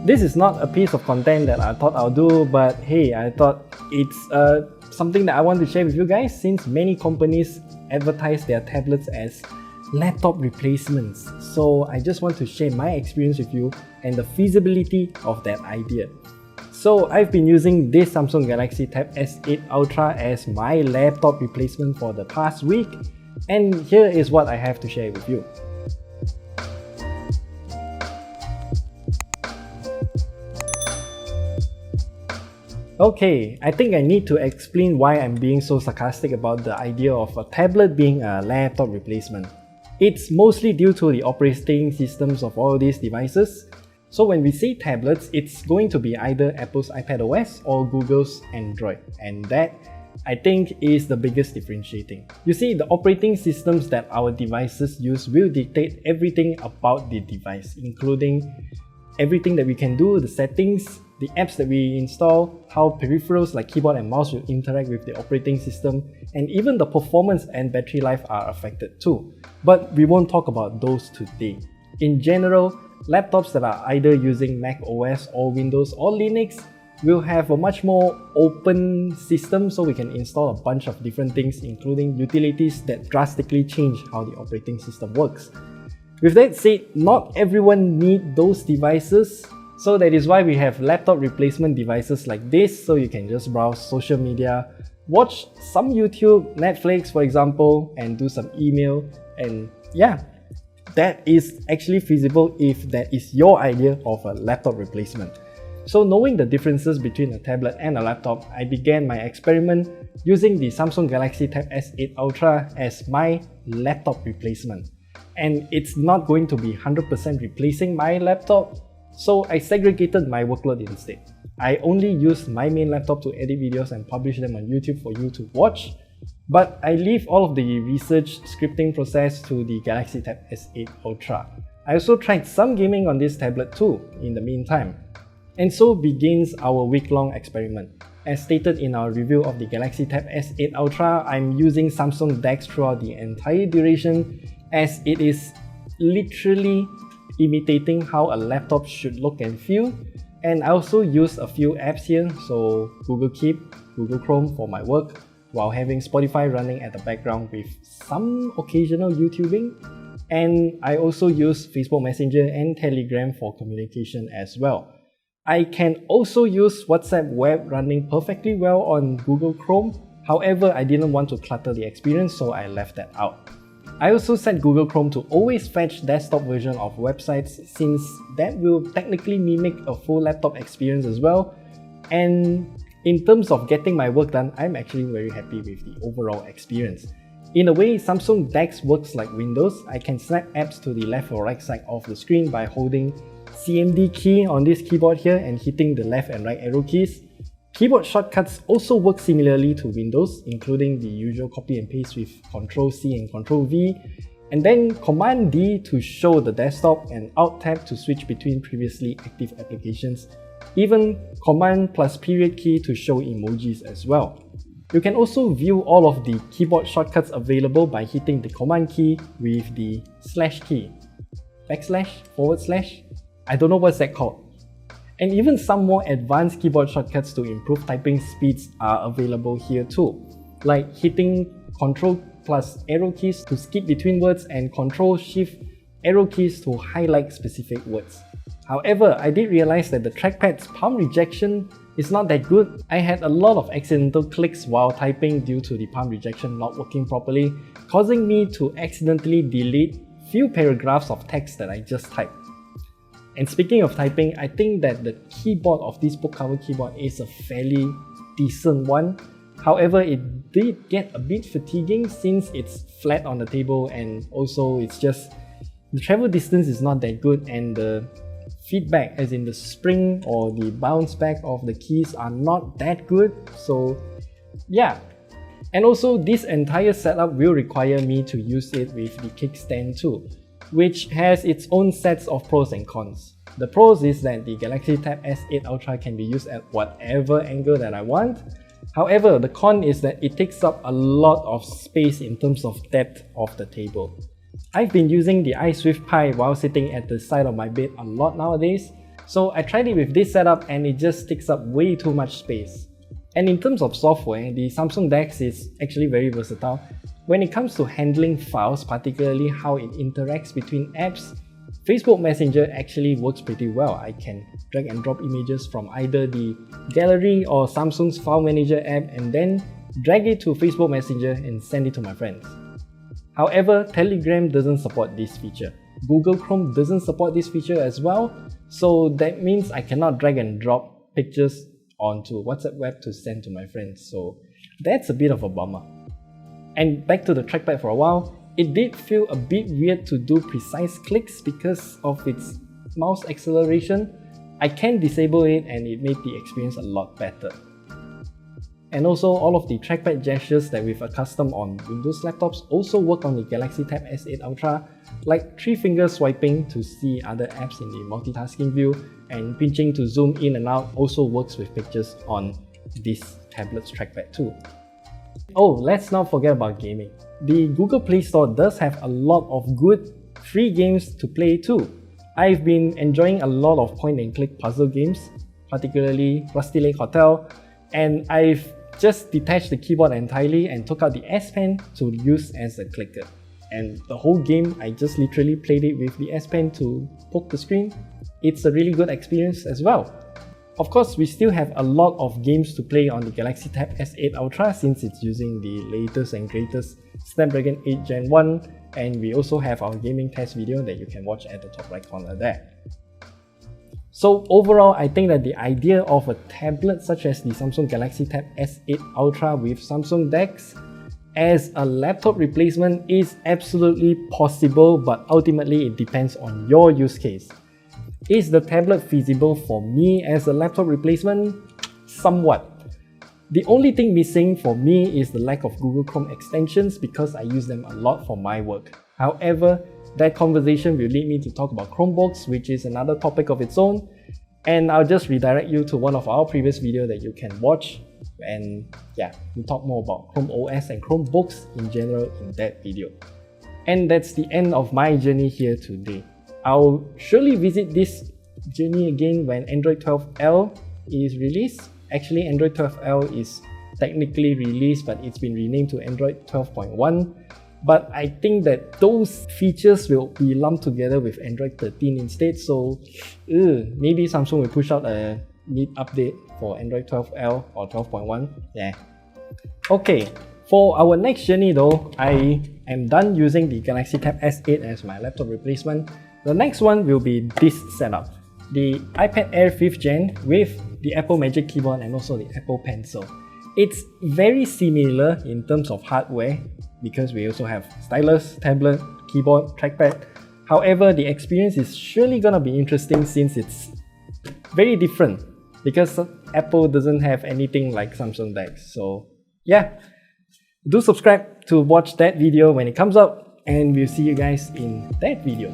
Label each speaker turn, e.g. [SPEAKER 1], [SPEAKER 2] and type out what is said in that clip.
[SPEAKER 1] This is not a piece of content that I thought I'll do, but hey, I thought it's something that I want to share with you guys, since many companies advertise their tablets as laptop replacements. So I just want to share my experience with you and the feasibility of that idea. So I've been using this Samsung Galaxy Tab S8 Ultra as my laptop replacement for the past week, and here is what I have to share with you. Okay, I think I need to explain why I'm being so sarcastic about the idea of a tablet being a laptop replacement. It's mostly due to the operating systems of all these devices. So when we say tablets, it's going to be either Apple's iPadOS or Google's Android, and that, I think, is the biggest differentiating. You see, the operating systems that our devices use will dictate everything about the device, including everything that we can do, the settings, the apps that we install, how peripherals like keyboard and mouse will interact with the operating system, and even the performance and battery life are affected too. But we won't talk about those today. In general, laptops that are either using Mac OS or Windows or Linux will have a much more open system, so we can install a bunch of different things, including utilities that drastically change how the operating system works. With that said, not everyone needs those devices, so that is why we have laptop replacement devices like this, so you can just browse social media, watch some YouTube, Netflix for example, and do some email, and yeah, that is actually feasible if that is your idea of a laptop replacement. So knowing the differences between a tablet and a laptop, I began my experiment using the Samsung Galaxy Tab S8 Ultra as my laptop replacement. And it's not going to be 100% replacing my laptop, so I segregated my workload instead. I only use my main laptop to edit videos and publish them on YouTube for you to watch, but I leave all of the research scripting process to the Galaxy Tab S8 Ultra. I also tried some gaming on this tablet too in the meantime. And so begins our week-long experiment. As stated in our review of the Galaxy Tab S8 Ultra, I'm using Samsung DeX throughout the entire duration, as it is literally imitating how a laptop should look and feel. And I also use a few apps here, so Google Keep, Google Chrome for my work, while having Spotify running at the background with some occasional YouTubing. And I also use Facebook Messenger and Telegram for communication as well. I can also use WhatsApp Web running perfectly well on Google Chrome. However, I didn't want to clutter the experience, so I left that out. I also set Google Chrome to always fetch desktop version of websites, since that will technically mimic a full laptop experience as well. And in terms of getting my work done, I'm actually very happy with the overall experience. In a way, Samsung DeX works like Windows. I can snap apps to the left or right side of the screen by holding CMD key on this keyboard here and hitting the left and right arrow keys. Keyboard shortcuts also work similarly to Windows, including the usual copy and paste with Ctrl+C and Ctrl+V, and then Command-D to show the desktop and Alt-Tab to switch between previously active applications, even Command plus period key to show emojis as well. You can also view all of the keyboard shortcuts available by hitting the Command key with the slash key. Backslash? Forward slash? I don't know what's that called. And even some more advanced keyboard shortcuts to improve typing speeds are available here too, like hitting Ctrl plus arrow keys to skip between words and Ctrl Shift arrow keys to highlight specific words. However, I did realize that the trackpad's palm rejection is not that good. I had a lot of accidental clicks while typing due to the palm rejection not working properly, causing me to accidentally delete few paragraphs of text that I just typed. And speaking of typing, I think that the keyboard of this book cover keyboard is a fairly decent one. However, it did get a bit fatiguing since it's flat on the table, and also it's just the travel distance is not that good, and the feedback, as in the spring or the bounce back of the keys, are not that good. So yeah. And also, this entire setup will require me to use it with the kickstand too, which has its own sets of pros and cons. The pros is that the Galaxy Tab S8 Ultra can be used at whatever angle that I want. However, the con is that it takes up a lot of space in terms of depth of the table. I've been using the iSwift Pi while sitting at the side of my bed a lot nowadays, So I tried it with this setup and it just takes up way too much space. And in terms of software, the Samsung DeX is actually very versatile. When it comes to handling files, particularly how it interacts between apps, Facebook Messenger actually works pretty well. I can drag and drop images from either the gallery or Samsung's file manager app and then drag it to Facebook Messenger and send it to my friends. However, Telegram doesn't support this feature. Google Chrome doesn't support this feature as well, so that means I cannot drag and drop pictures onto WhatsApp web to send to my friends, so that's a bit of a bummer. And back to the trackpad for a while, it did feel a bit weird to do precise clicks because of its mouse acceleration. I can disable it and it made the experience a lot better. And also, all of the trackpad gestures that we've accustomed on Windows laptops also work on the Galaxy Tab S8 Ultra, like 3-finger swiping to see other apps in the multitasking view, and pinching to zoom in and out also works with pictures on this tablet's trackpad too. Oh, let's not forget about gaming. The Google Play Store does have a lot of good free games to play too. I've been enjoying a lot of point-and-click puzzle games, particularly Rusty Lake Hotel, and I've just detached the keyboard entirely and took out the S Pen to use as a clicker. And the whole game, I just literally played it with the S Pen to poke the screen. It's a really good experience as well. Of course, we still have a lot of games to play on the Galaxy Tab S8 Ultra since it's using the latest and greatest Snapdragon 8 Gen 1, and we also have our gaming test video that you can watch at the top right corner there. So overall, I think that the idea of a tablet such as the Samsung Galaxy Tab S8 Ultra with Samsung DeX as a laptop replacement is absolutely possible, but ultimately it depends on your use case. Is the tablet feasible for me as a laptop replacement? Somewhat. The only thing missing for me is the lack of Google Chrome extensions because I use them a lot for my work. However, that conversation will lead me to talk about Chromebooks, which is another topic of its own, and I'll just redirect you to one of our previous videos that you can watch, and yeah, we talk more about Chrome OS and Chromebooks in general in that video. And that's the end of my journey here today. I'll surely visit this journey again when Android 12L is released. Actually, Android 12L is technically released, but it's been renamed to Android 12.1. But I think that those features will be lumped together with Android 13 instead, so maybe Samsung will push out a mid update for Android 12L or 12.1. Yeah. Okay, for our next journey though, I am done using the Galaxy Tab S8 as my laptop replacement. The next one will be this setup, the iPad Air 5th Gen with the Apple Magic Keyboard and also the Apple Pencil. It's very similar in terms of hardware because we also have stylus, tablet, keyboard, trackpad. However, the experience is surely gonna be interesting since it's very different because Apple doesn't have anything like Samsung DeX. So yeah, do subscribe to watch that video when it comes out, and we'll see you guys in that video.